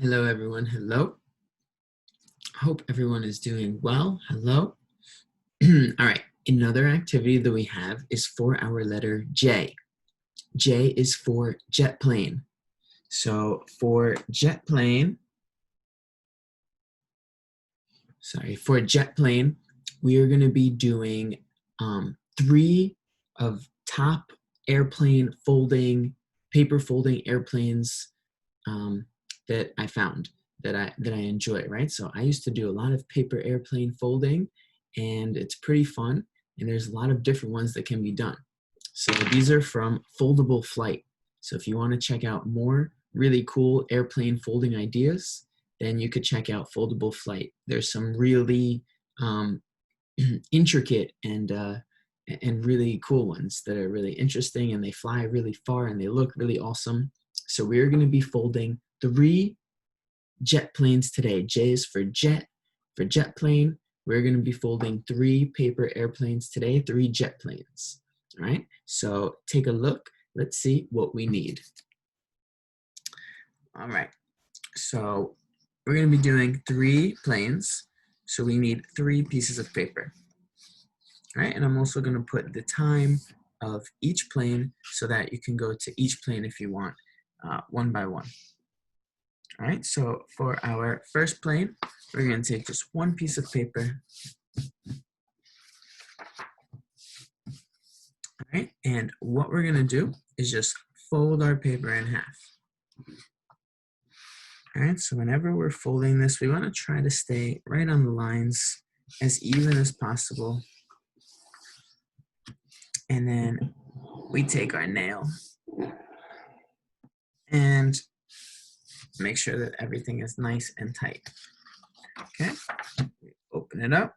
Hello, everyone. Hello. Hope everyone is doing well. Hello. All right. Another activity that we have is for our letter J. J is for jet plane. So for jet plane, we are going to be doing 3 of top airplane folding, paper folding airplanes that I found that I enjoy, right? So I used to do a lot of paper airplane folding, and it's pretty fun. And there's a lot of different ones that can be done. So these are from Foldable Flight. So if you want to check out more really cool airplane folding ideas, then you could check out Foldable Flight. There's some really intricate and really cool ones that are really interesting, and they fly really far and they look really awesome. So we're going to be folding 3 jet planes today. J is for jet plane. We're going to be folding 3 paper airplanes today, 3 jet planes. All right, so take a look. Let's see what we need. All right, so we're going to be doing 3 planes. So we need 3 pieces of paper. All right, and I'm also going to put the time of each plane so that you can go to each plane if you want, one by one. All right, so for our first plane, we're going to take just 1 piece of paper. All right, and what we're going to do is just fold our paper in half. All right, so whenever we're folding this, we want to try to stay right on the lines as even as possible. And then we take our nail and make sure that everything is nice and tight. Okay, we open it up.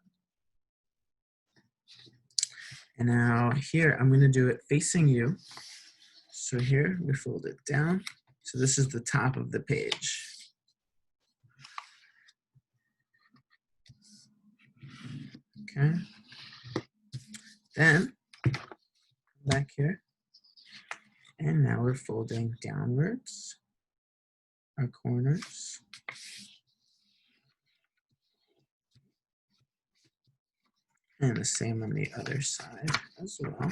And now here, I'm going to do it facing you. So here, we fold it down. So this is the top of the page. Okay. Then, back here. And now we're folding downwards our corners. And the same on the other side as well.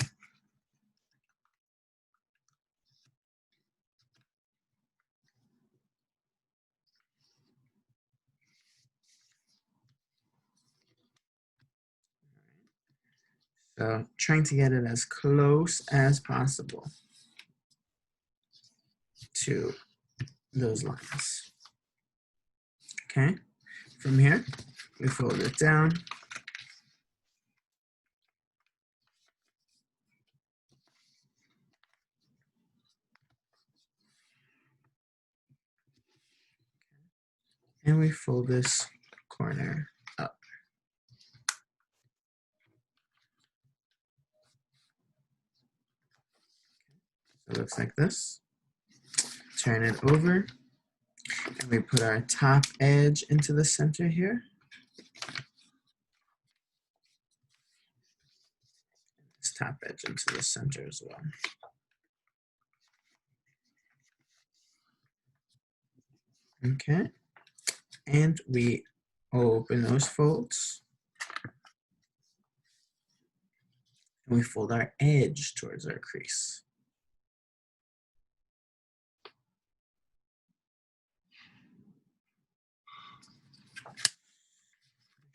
So trying to get it as close as possible to those lines. Okay, from here, we fold it down. And we fold this corner up. So it looks like this. Turn it over, and we put our top edge into the center here. This top edge into the center as well. Okay, and we open those folds. And we fold our edge towards our crease.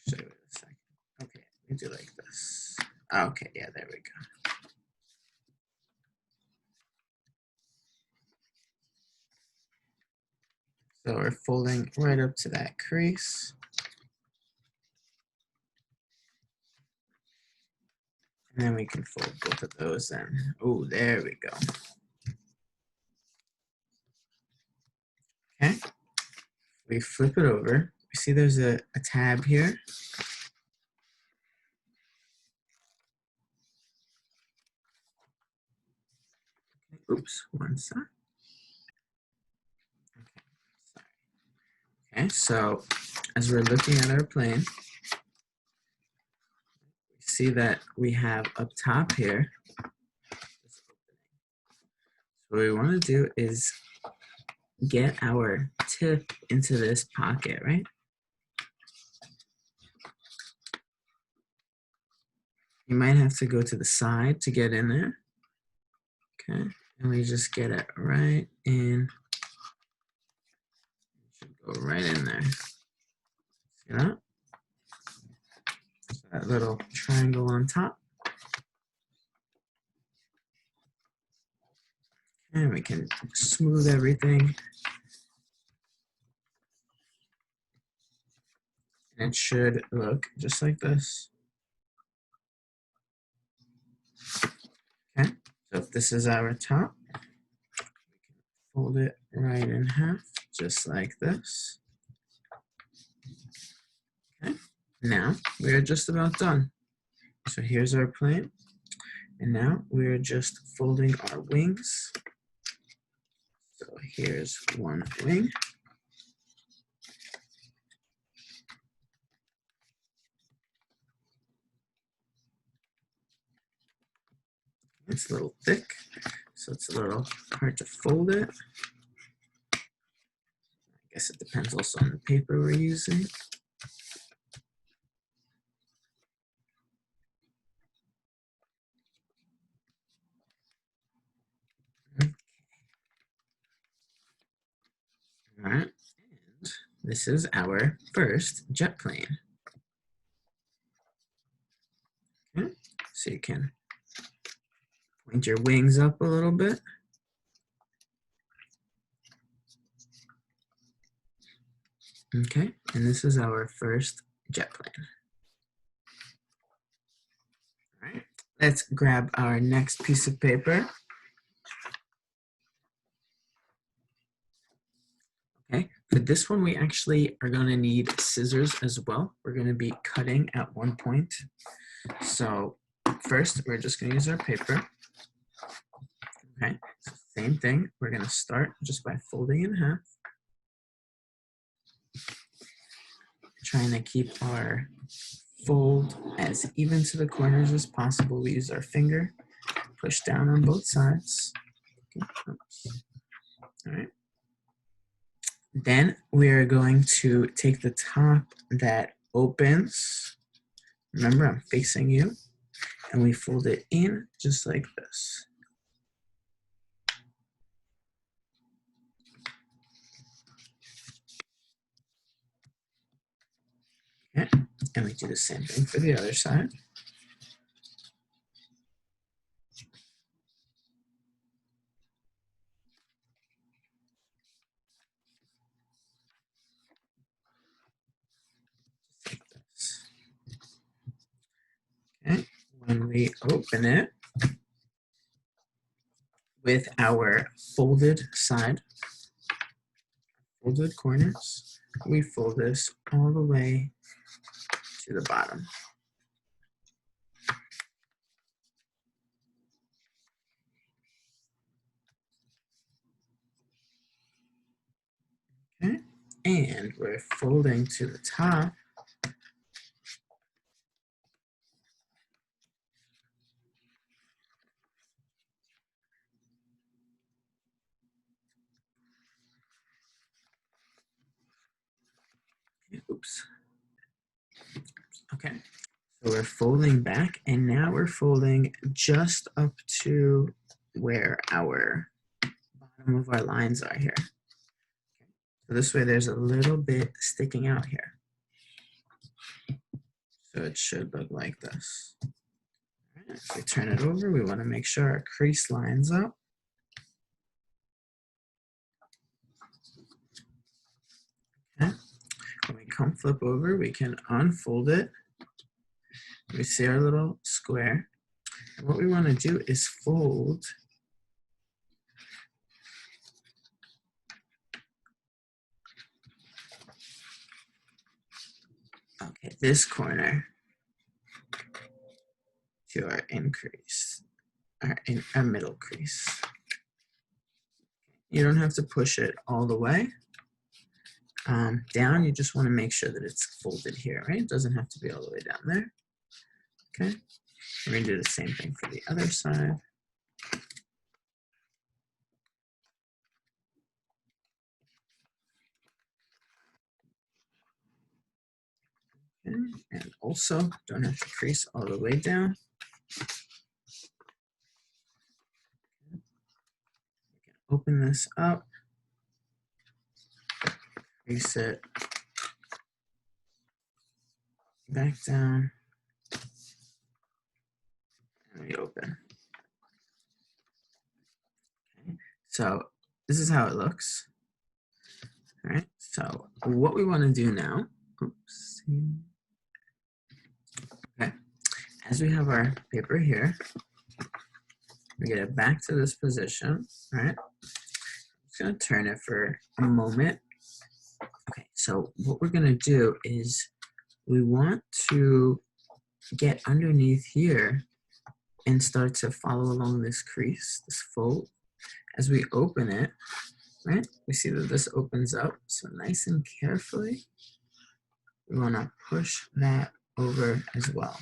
Show you in a second. Okay, we do like this. Okay, yeah, there we go. So we're folding right up to that crease. And then we can fold both of those in. Oh, there we go. Okay, we flip it over. We see there's a tab here. Oops, one sec. Okay, so as we're looking at our plane, we see that we have up top here. So what we want to do is get our tip into this pocket, right? You might have to go to the side to get in there. Okay, and we just get it right in. It should go right in there. See that? That little triangle on top. And we can smooth everything. And it should look just like this. Okay, so if this is our top, we can fold it right in half, just like this. Okay, now we're just about done. So here's our plane. And now we're just folding our wings. So here's one wing. It's a little thick, so it's a little hard to fold it. I guess it depends also on the paper we're using. Okay. All right, and this is our first jet plane. Okay, so you can point your wings up a little bit. Okay, and this is our first jet plane. All right, let's grab our next piece of paper. Okay, for this one, we actually are going to need scissors as well. We're going to be cutting at one point. So first, we're just going to use our paper. Okay, so same thing. We're going to start just by folding in half. Trying to keep our fold as even to the corners as possible. We use our finger, push down on both sides. Okay. All right. Then we're going to take the top that opens. Remember, I'm facing you. And we fold it in just like this. Okay. And we do the same thing for the other side. Like this. Okay. When we open it with our folded side, folded corners, we fold this all the way to the bottom. Okay, and we're folding to the top. Oops. Okay, so we're folding back, and now we're folding just up to where our bottom of our lines are here. So this way there's a little bit sticking out here. So it should look like this. Right, if we turn it over, we want to make sure our crease lines up. Okay. When we come flip over, we can unfold it. We see our little square. And what we want to do is fold this corner to our increase, our middle crease. You don't have to push it all the way down. You just want to make sure that it's folded here, right? It doesn't have to be all the way down there. Okay, we're going to do the same thing for the other side. Okay, and also don't have to crease all the way down. We can open this up, crease it back down, and we open. Okay, so this is how it looks. All right, so what we want to do now, oops, okay, as we have our paper here, we get it back to this position, all right? I'm just gonna turn it for a moment. Okay, so what we're gonna do is we want to get underneath here and start to follow along this crease, this fold. As we open it, right, we see that this opens up. So nice and carefully, we want to push that over as well.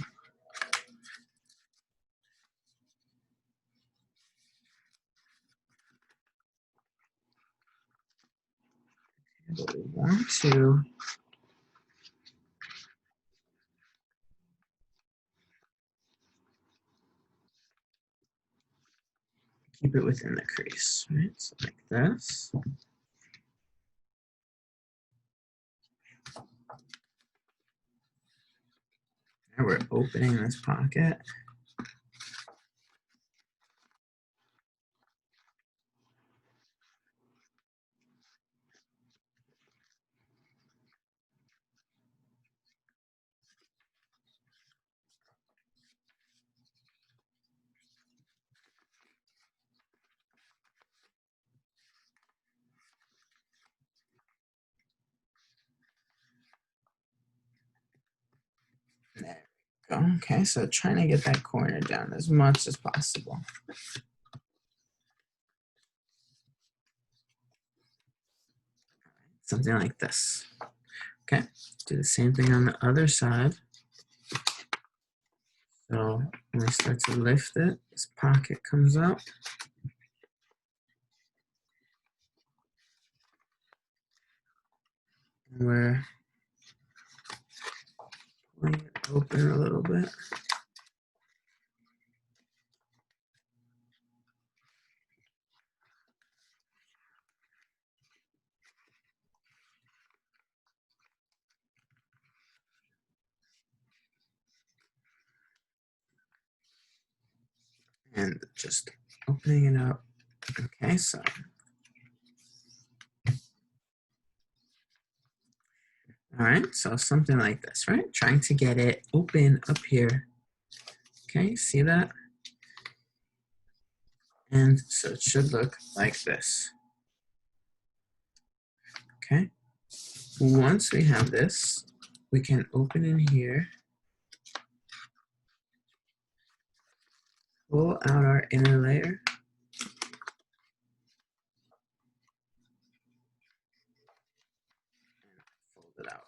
But we want to keep it within the crease, right? So like this. Now we're opening this pocket. There we go. Okay, so trying to get that corner down as much as possible. Something like this. Okay, do the same thing on the other side. So when we start to lift it, this pocket comes out. And we're pulling it open a little bit. And just opening it up. Okay, so all right, so something like this, right? Trying to get it open up here. Okay, see that? And so it should look like this. Okay, once we have this, we can open in here, pull out our inner layer, fold it out.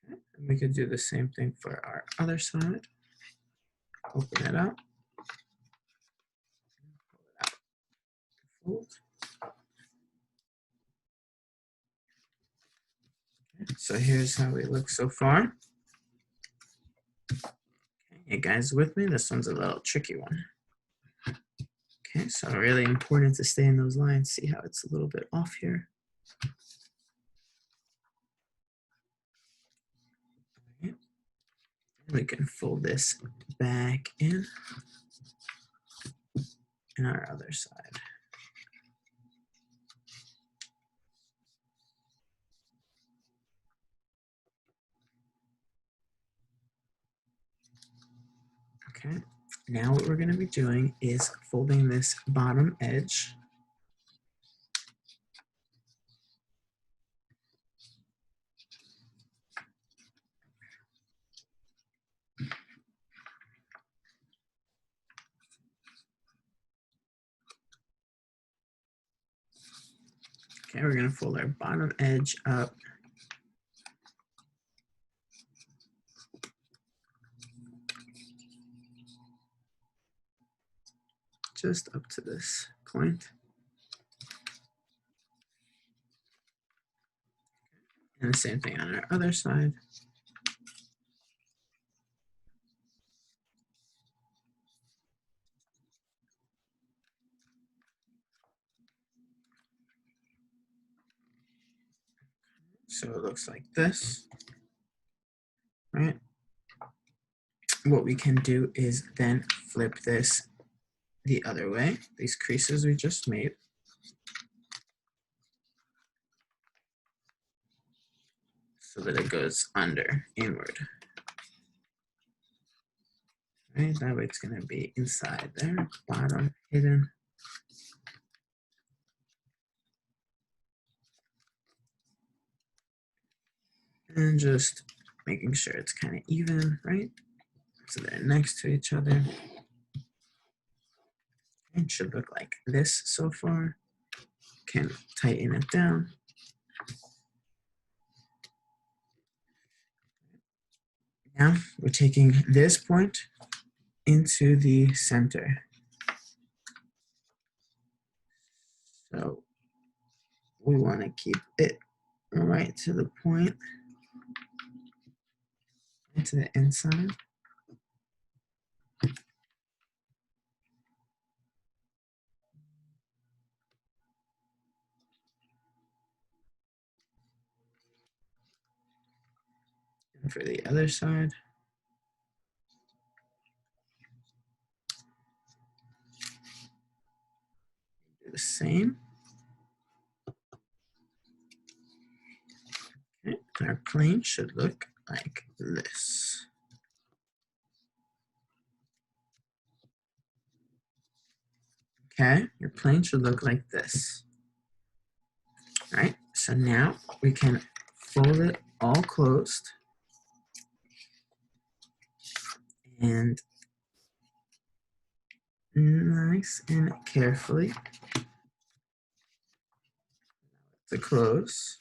Okay, and we could do the same thing for our other side. Open it up, pull it out, fold. Okay, so here's how we look so far. Okay, you guys with me? This one's a little tricky one. Okay, so really important to stay in those lines. See how it's a little bit off here. Okay. We can fold this back in our other side. Okay, now what we're going to be doing is folding this bottom edge. Okay, we're going to fold our bottom edge up. Just up to this point. And the same thing on our other side. So it looks like this, right? What we can do is then flip this the other way, these creases we just made. So that it goes under, inward. Right, that way it's gonna be inside there, bottom, hidden. And just making sure it's kind of even, right? So they're next to each other. It should look like this so far. Can tighten it down. Now we're taking this point into the center. So we want to keep it right to the point, to the inside. And for the other side, do the same. Okay. Our plane should look like this. Okay, your plane should look like this. All right, so now we can fold it all closed and nice and carefully to close.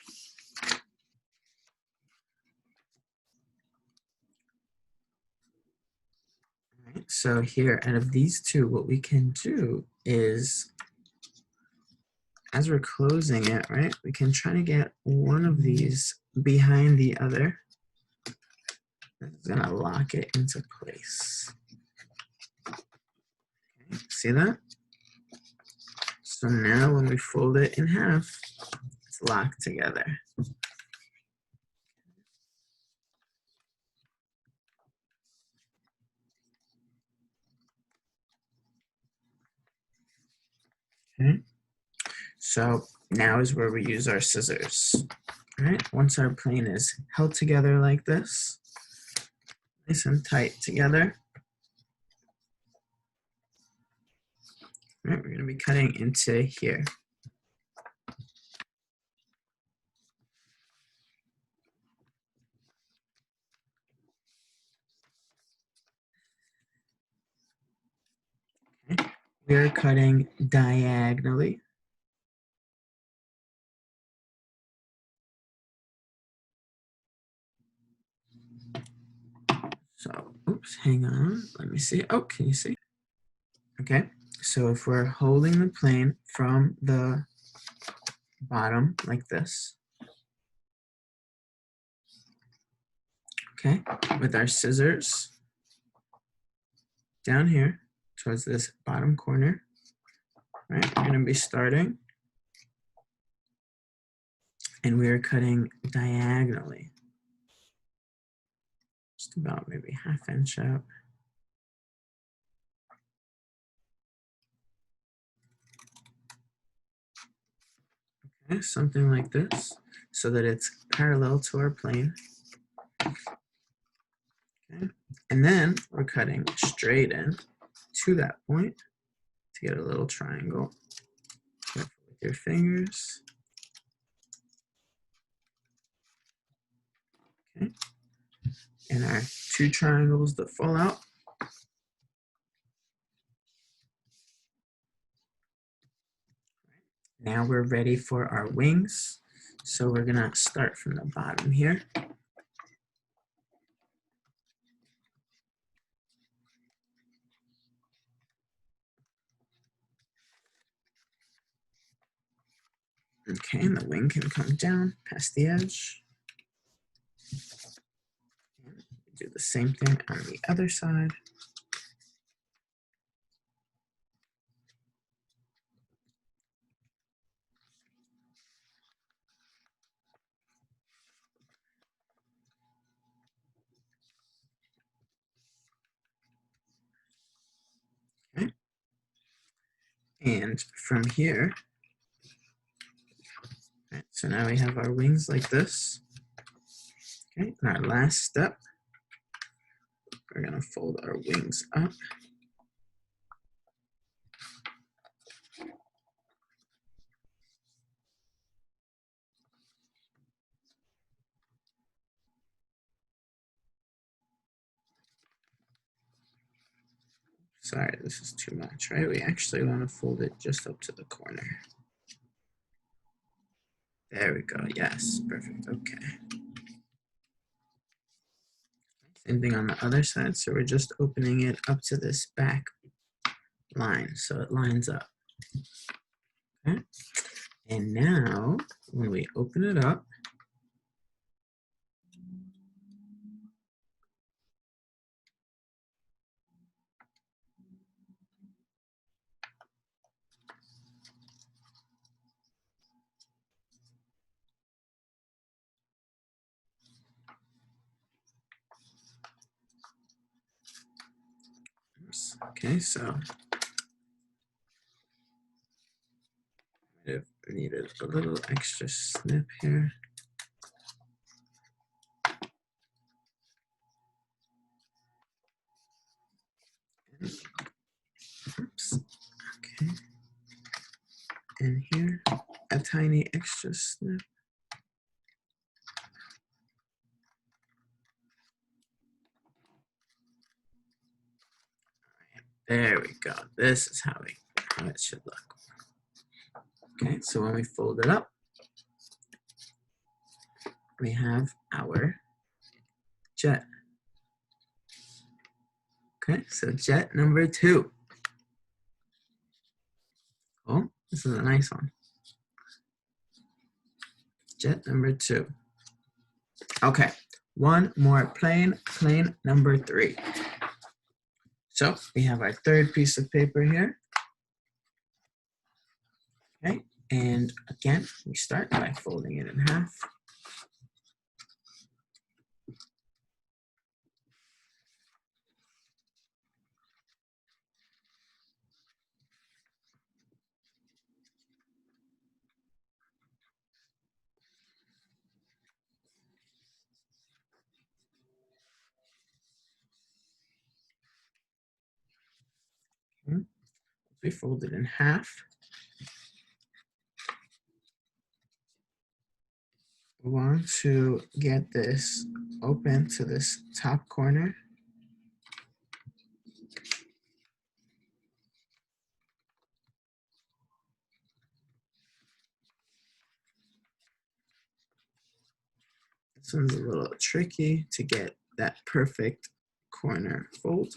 All right, so here, out of these two, what we can do is, as we're closing it, right, we can try to get one of these behind the other. It's gonna lock it into place. Okay, see that? So now when we fold it in half, it's locked together. Okay. So now is where we use our scissors. All right, once our plane is held together like this, nice and tight together, all right, we're going to be cutting into here. Okay. We are cutting diagonally. So, oops, hang on, let me see. Oh, can you see? Okay, so if we're holding the plane from the bottom like this, okay, with our scissors down here towards this bottom corner, right, we're going to be starting, and we are cutting diagonally, just about maybe ½ inch out. Okay, something like this, so that it's parallel to our plane. Okay. And then we're cutting straight in to that point to get a little triangle. Careful with your fingers. Okay. And our two triangles that fall out. Now we're ready for our wings. So we're gonna start from the bottom here. Okay, and the wing can come down past the edge. Do the same thing on the other side. Okay. And from here, right, so now we have our wings like this. Okay, and our last step, we're gonna fold our wings up. Sorry, this is too much, right? We actually want to fold it just up to the corner. There we go. Yes, perfect. Okay. Same thing on the other side. So we're just opening it up to this back line so it lines up. Okay. And now when we open it up, okay, so might have needed a little extra snip here. Oops. Okay. And here, a tiny extra snip. There we go. This is how it should look. Okay, so when we fold it up, we have our jet. Okay, so jet number 2. Oh, this is a nice one. Jet number 2. Okay, one more plane number 3. So we have our third piece of paper here. Okay, and again, we start by folding it in half. Okay. We fold it in half. We want to get this open to this top corner. This one's a little tricky to get that perfect corner fold.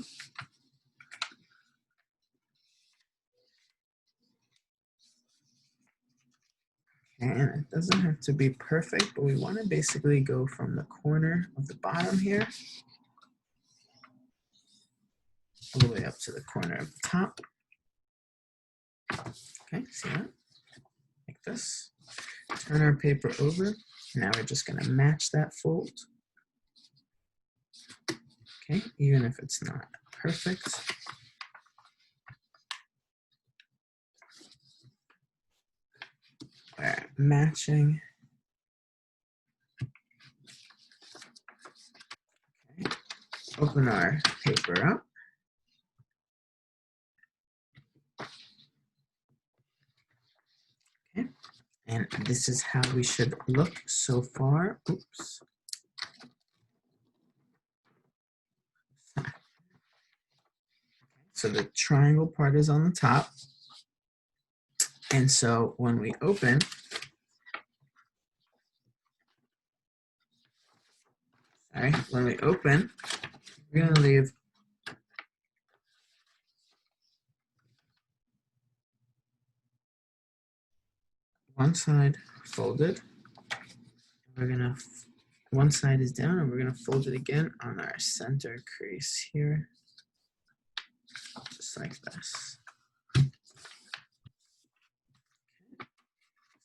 And it doesn't have to be perfect, but we want to basically go from the corner of the bottom here all the way up to the corner of the top. Okay, see that? Like this. Turn our paper over. Now we're just going to match that fold. Okay, even if it's not perfect. We're matching. Okay. Open our paper up. Okay, and this is how we should look so far. Oops. So the triangle part is on the top. And so when we open, we're going to leave one side folded. We're going to one side is down, and we're going to fold it again on our center crease here, just like this.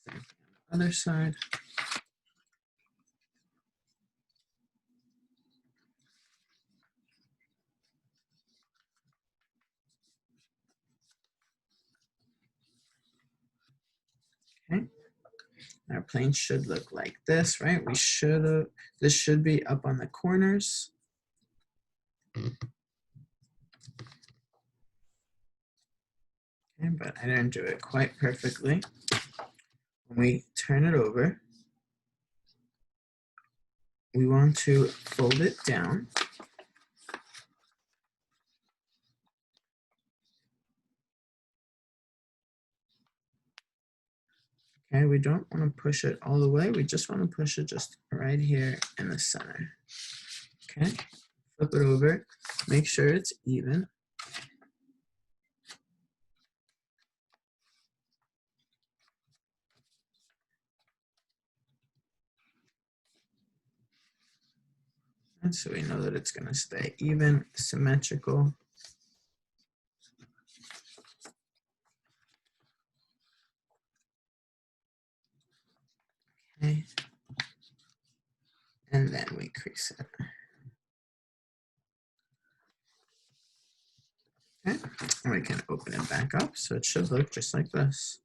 Same thing on the other side. Okay. Our plane should look like this, right? This should be up on the corners. Okay, but I didn't do it quite perfectly. When we turn it over, we want to fold it down. Okay, we don't want to push it all the way. We just want to push it just right here in the center. Okay, flip it over, make sure it's even. And so we know that it's going to stay even, symmetrical. Okay, and then we crease it. Okay, and we can open it back up, so it should look just like this.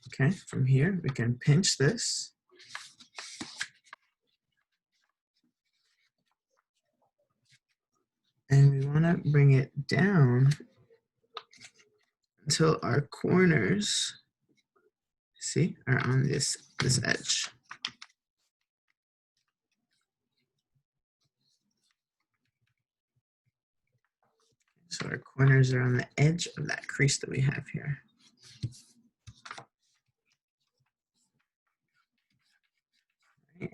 Okay, from here, we can pinch this. And we want to bring it down until our corners, see, are on this edge. So our corners are on the edge of that crease that we have here.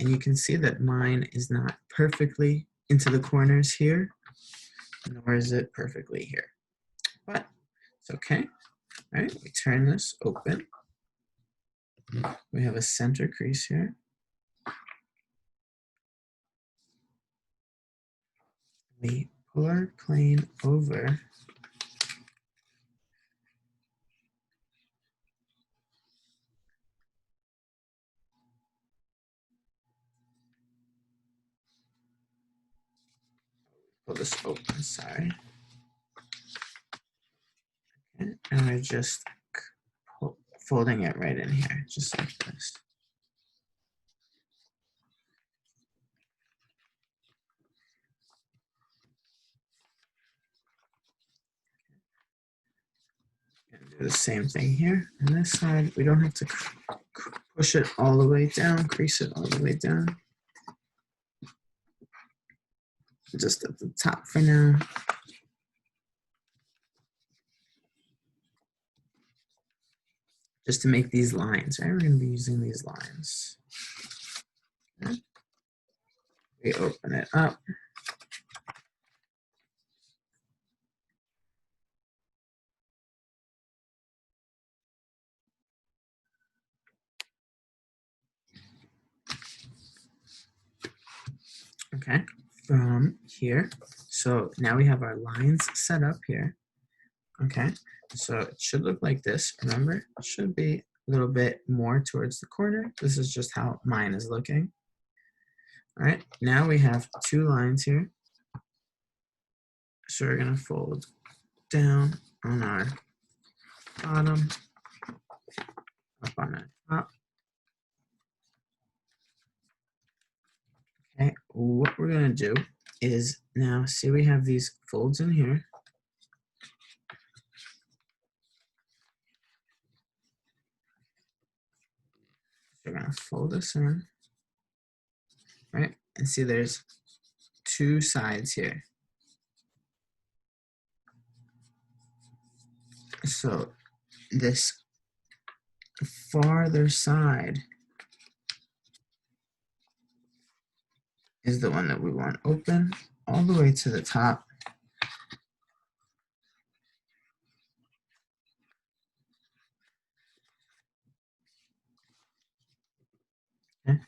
And you can see that mine is not perfectly into the corners here, nor is it perfectly here. But it's okay. All right, we turn this open. We have a center crease here. We pull our plane over. Pull this open, sorry. Okay, and we're just folding it right in here, just like this. And do the same thing here. On this side, we don't have to push it all the way down, crease it all the way down. Just at the top for now. Just to make these lines, right? We're going to be using these lines. Okay. We open it up. Okay, from here. So now we have our lines set up here. Okay, so it should look like this. Remember, it should be a little bit more towards the corner. This is just how mine is looking. All right, now we have two lines here. So we're gonna fold down on our bottom, up on our top. Okay, what we're gonna do is now see we have these folds in here. So we're gonna fold this in, right? And see there's two sides here. So this farther side is the one that we want open all the way to the top. Okay.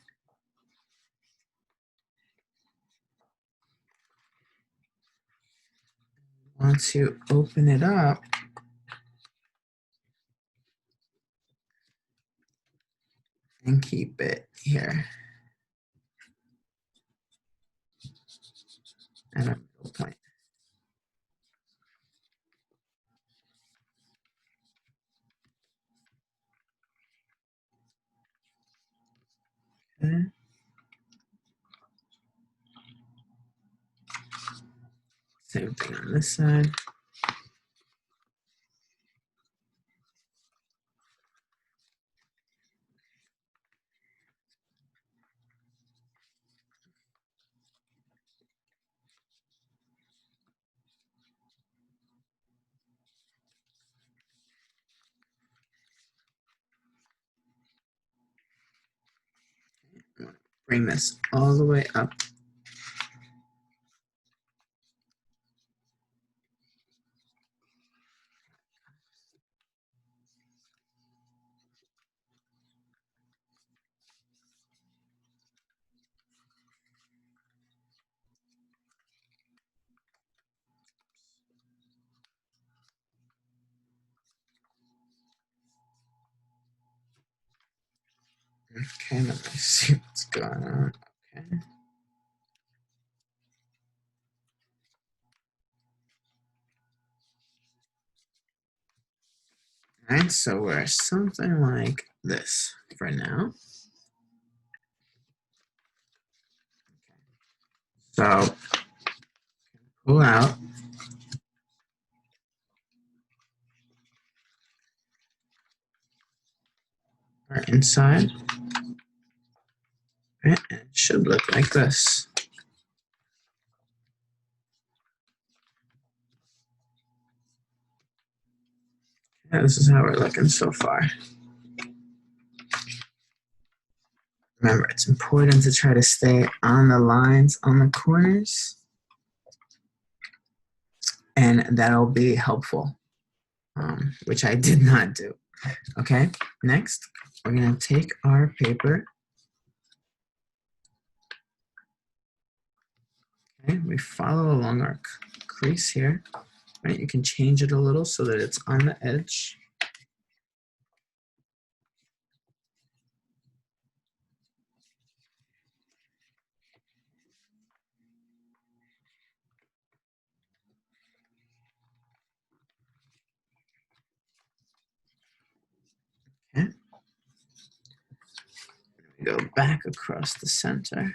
want to open it up, and keep it here at a middle point. Okay. Same thing on this side. Bring this all the way up. Okay, let me see what's going on. Okay. All right, so we're something like this for now. So pull out our inside. Right, and it should look like this. Yeah, this is how we're looking so far. Remember, it's important to try to stay on the lines on the corners, and that'll be helpful, which I did not do. Okay, next, we're gonna take our paper. Okay, we follow along our crease here. Right, you can change it a little so that it's on the edge. Okay. Go back across the center.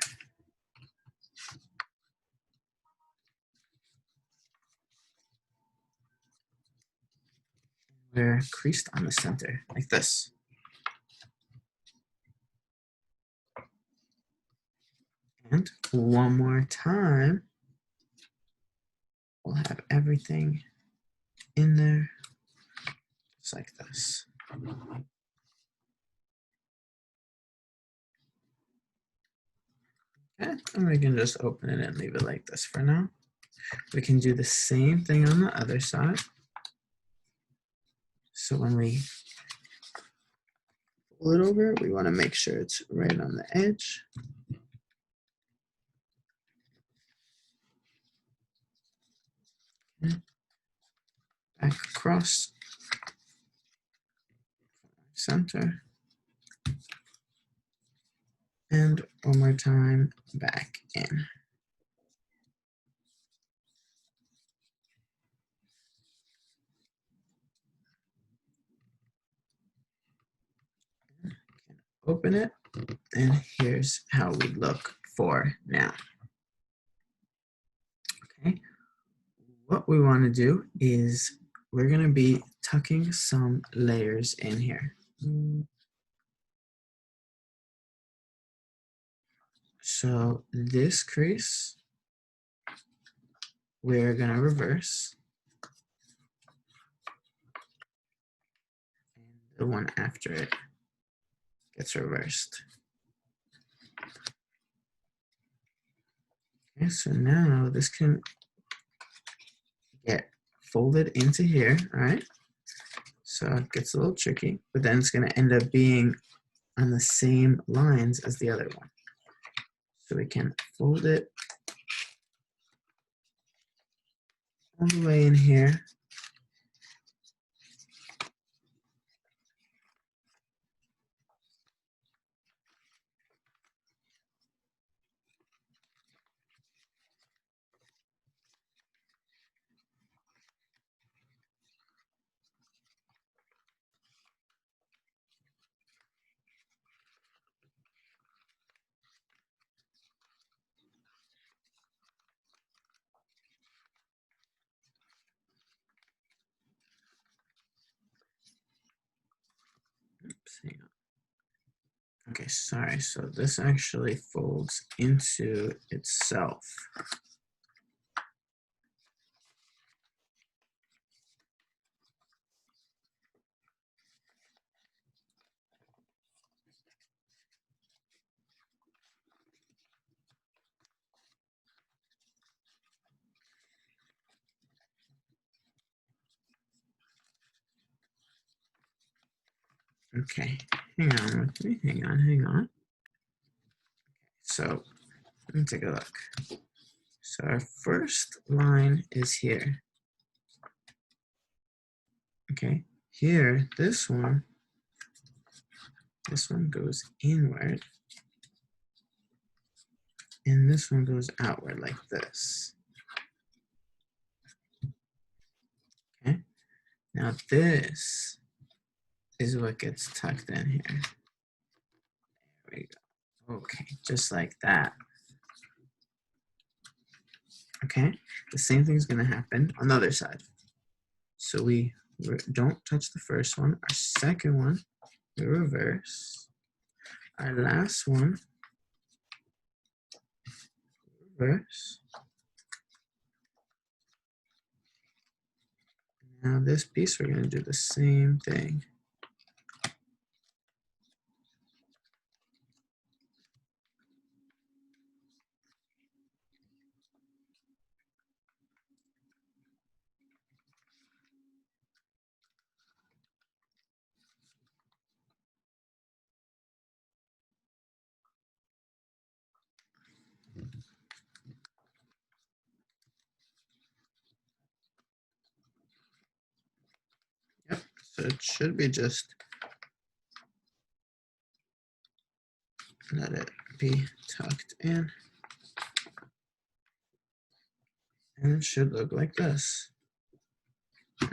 We're creased on the center, like this. And one more time, we'll have everything in there, just like this. Okay, and we can just open it and leave it like this for now. We can do the same thing on the other side. So when we pull it over, we want to make sure it's right on the edge. Okay. Back across, center, and one more time back in. Open it, and here's how we look for now. Okay, what we want to do is we're going to be tucking some layers in here. So this crease, we're going to reverse. And the one after it gets reversed. Okay, so now this can get folded into here, all right? So it gets a little tricky, but then it's going to end up being on the same lines as the other one. So we can fold it all the way in here. Oops, hang on. Okay, sorry. So this actually folds into itself. Okay, hang on with me. Hang on. So let me take a look. So our first line is here. Okay, here, this one goes inward, and this one goes outward like this. Okay, now this is what gets tucked in here. There we go. Okay, just like that. Okay, the same thing's gonna happen on the other side. So we don't touch the first one. Our second one, we reverse. Our last one, reverse. Now this piece, we're gonna do the same thing. Yep, so it should be just let it be tucked in. And it should look like this.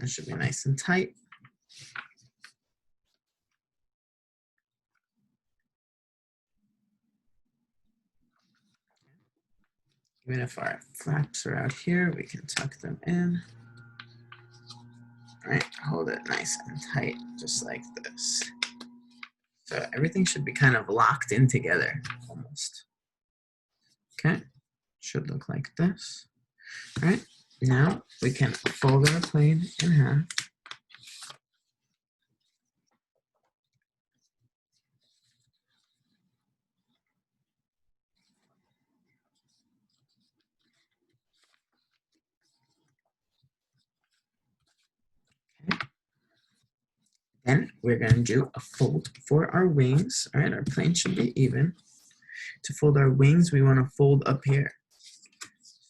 It should be nice and tight. Even if our flaps are out here, we can tuck them in. All right, hold it nice and tight, just like this. So everything should be kind of locked in together, almost. Okay, should look like this. All right, now we can fold our plane in half. Okay. Then we're going to do a fold for our wings. All right, our plane should be even. To fold our wings, we want to fold up here.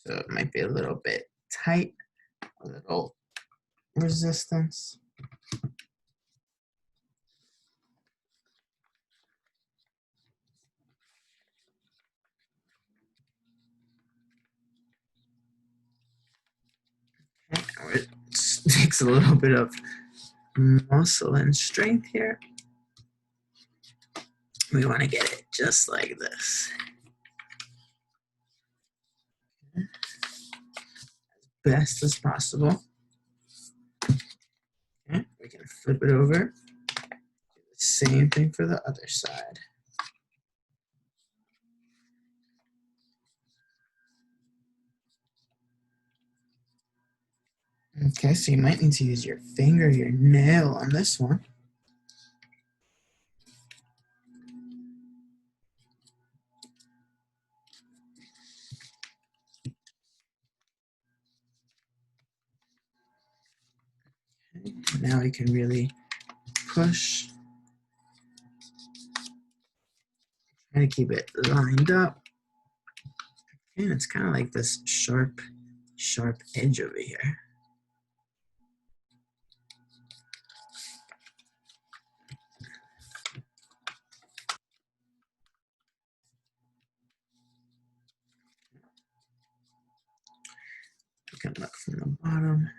So it might be a little bit tight, a little resistance. Okay, it takes a little bit of muscle and strength here. We want to get it just like this. Okay. As best as possible. Okay, we can flip it over. Do the same thing for the other side. Okay, so you might need to use your finger, your nail on this one. Okay, now we can really push. Try to keep it lined up. Okay, and it's kind of like this sharp sharp edge over here. You can look from the bottom.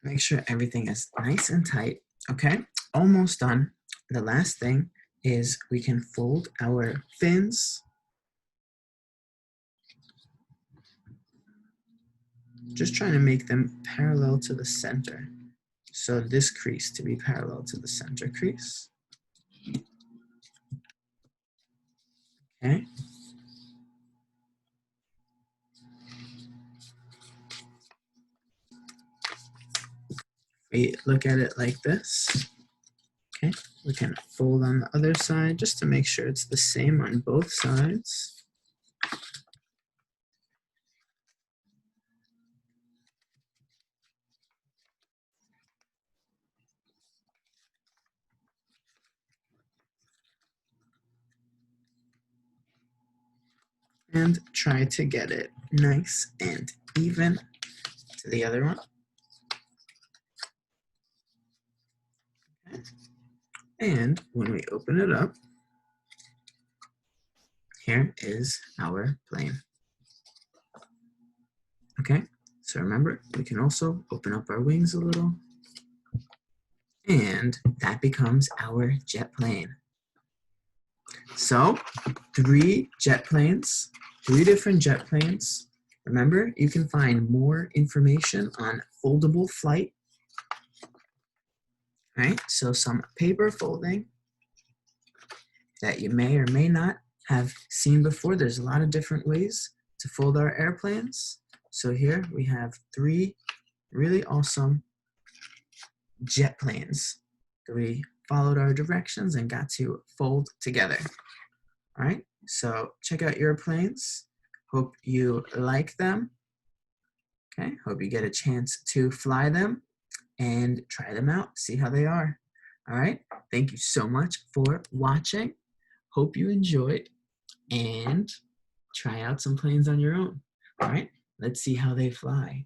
Make sure everything is nice and tight. Okay, almost done. The last thing is we can fold our fins. Just trying to make them parallel to the center. So this crease to be parallel to the center crease. Okay. We look at it like this. Okay, we can fold on the other side just to make sure it's the same on both sides. And try to get it nice and even to the other one. Okay. And when we open it up, here is our plane. Okay, so remember, we can also open up our wings a little, and that becomes our jet plane. So, 3 jet planes, 3 different jet planes. Remember, you can find more information on Foldable Flight. Right, so some paper folding that you may or may not have seen before. There's a lot of different ways to fold our airplanes. So here we have 3 really awesome jet planes that we followed our directions and got to fold together. All right, so check out your planes. Hope you like them. Okay, hope you get a chance to fly them and try them out, see how they are. All right, thank you so much for watching. Hope you enjoyed, and try out some planes on your own. All right, let's see how they fly.